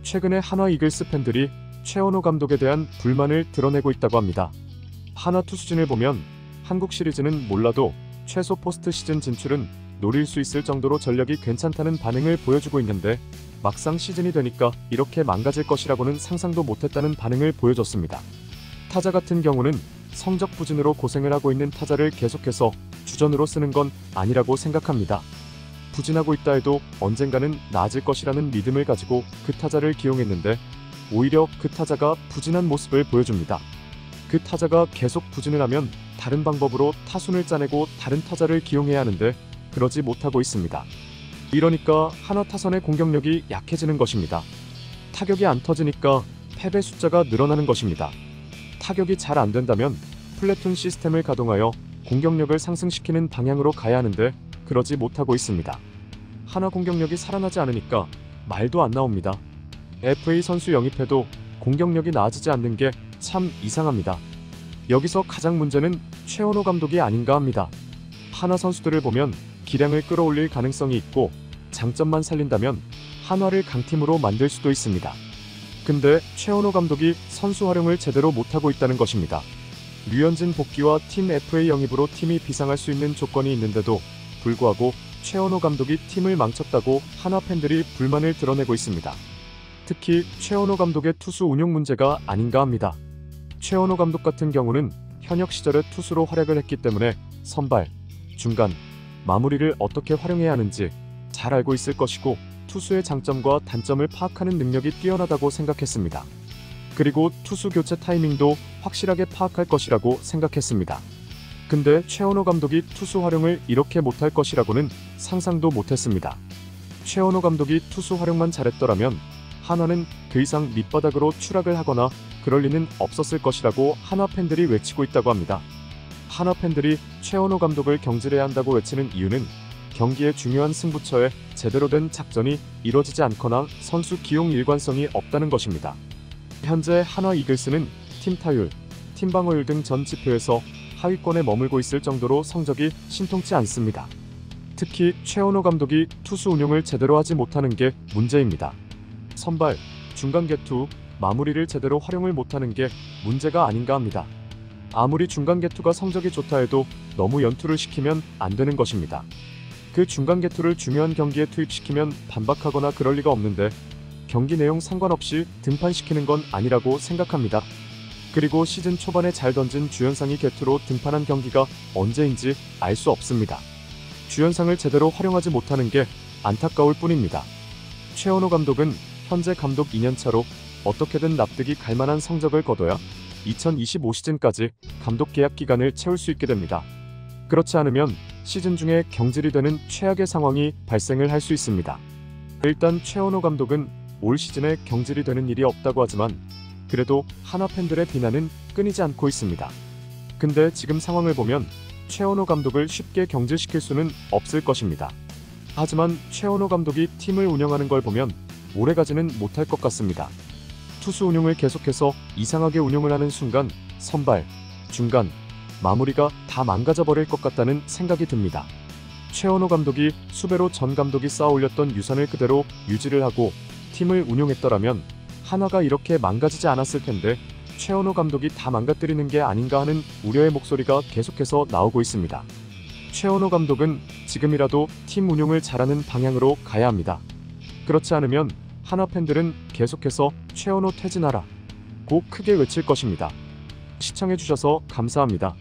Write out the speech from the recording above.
최근에 한화 이글스 팬들이 최원호 감독에 대한 불만을 드러내고 있다고 합니다. 한화 투수진을 보면 한국 시리즈는 몰라도 최소 포스트 시즌 진출은 노릴 수 있을 정도로 전력이 괜찮다는 반응을 보여주고 있는데 막상 시즌이 되니까 이렇게 망가질 것이라고는 상상도 못했다는 반응을 보여줬습니다. 타자 같은 경우는 성적 부진으로 고생을 하고 있는 타자를 계속해서 주전으로 쓰는 건 아니라고 생각합니다. 부진하고 있다 해도 언젠가는 나아질 것이라는 믿음을 가지고 그 타자를 기용했는데 오히려 그 타자가 부진한 모습을 보여줍니다. 그 타자가 계속 부진을 하면 다른 방법으로 타순을 짜내고 다른 타자를 기용해야 하는데 그러지 못하고 있습니다. 이러니까 한화 타선의 공격력이 약해지는 것입니다. 타격이 안 터지니까 패배 숫자가 늘어나는 것입니다. 타격이 잘 안 된다면 플래툰 시스템을 가동하여 공격력을 상승시키는 방향으로 가야 하는데 그러지 못하고 있습니다. 한화 공격력이 살아나지 않으니까 말도 안 나옵니다. FA 선수 영입해도 공격력이 나아지지 않는 게 참 이상합니다. 여기서 가장 문제는 최원호 감독이 아닌가 합니다. 한화 선수들을 보면 기량을 끌어올릴 가능성이 있고 장점만 살린다면 한화를 강팀으로 만들 수도 있습니다. 근데 최원호 감독이 선수 활용을 제대로 못하고 있다는 것입니다. 류현진 복귀와 팀 FA 영입으로 팀이 비상할 수 있는 조건이 있는데도 불구하고 최원호 감독이 팀을 망쳤다고 한화 팬들이 불만을 드러내고 있습니다. 특히 최원호 감독의 투수 운용 문제가 아닌가 합니다. 최원호 감독 같은 경우는 현역 시절에 투수로 활약을 했기 때문에 선발, 중간, 마무리를 어떻게 활용해야 하는지 잘 알고 있을 것이고 투수의 장점과 단점을 파악하는 능력이 뛰어나다고 생각했습니다. 그리고 투수 교체 타이밍도 확실하게 파악할 것이라고 생각했습니다. 근데 최원호 감독이 투수 활용을 이렇게 못할 것이라고는 상상도 못했습니다. 최원호 감독이 투수 활용만 잘했더라면 한화는 그 이상 밑바닥으로 추락을 하거나 그럴 리는 없었을 것이라고 한화 팬들이 외치고 있다고 합니다. 한화 팬들이 최원호 감독을 경질해야 한다고 외치는 이유는 경기의 중요한 승부처에 제대로 된 작전이 이루어지지 않거나 선수 기용 일관성이 없다는 것입니다. 현재 한화 이글스는 팀 타율, 팀 방어율 등 전 지표에서 하위권에 머물고 있을 정도로 성적이 신통치 않습니다. 특히 최원호 감독이 투수 운용을 제대로 하지 못하는 게 문제입니다. 선발, 중간 개투, 마무리를 제대로 활용을 못하는 게 문제가 아닌가 합니다. 아무리 중간 개투가 성적이 좋다 해도 너무 연투를 시키면 안 되는 것입니다. 그 중간 개투를 중요한 경기에 투입시키면 반박하거나 그럴 리가 없는데 경기 내용 상관없이 등판시키는 건 아니라고 생각합니다. 그리고 시즌 초반에 잘 던진 주연상이 개투로 등판한 경기가 언제인지 알 수 없습니다. 주연상을 제대로 활용하지 못하는 게 안타까울 뿐입니다. 최원호 감독은 현재 감독 2년차로 어떻게든 납득이 갈 만한 성적을 거둬야 2025 시즌까지 감독 계약 기간을 채울 수 있게 됩니다. 그렇지 않으면 시즌 중에 경질이 되는 최악의 상황이 발생을 할 수 있습니다. 일단 최원호 감독은 올 시즌에 경질이 되는 일이 없다고 하지만 그래도 한화 팬들의 비난은 끊이지 않고 있습니다. 근데 지금 상황을 보면 최원호 감독을 쉽게 경질시킬 수는 없을 것입니다. 하지만 최원호 감독이 팀을 운영하는 걸 보면 오래가지는 못할 것 같습니다. 투수 운용을 계속해서 이상하게 운용을 하는 순간 선발, 중간, 마무리가 다 망가져 버릴 것 같다는 생각이 듭니다. 최원호 감독이 수배로 전 감독이 쌓아 올렸던 유산을 그대로 유지를 하고 팀을 운용했더라면 한화가 이렇게 망가지지 않았을 텐데 최원호 감독이 다 망가뜨리는 게 아닌가 하는 우려의 목소리가 계속해서 나오고 있습니다. 최원호 감독은 지금이라도 팀 운용을 잘하는 방향으로 가야 합니다. 그렇지 않으면 한화 팬들은 계속해서 최원호 퇴진하라 고 크게 외칠 것입니다. 시청해주셔서 감사합니다.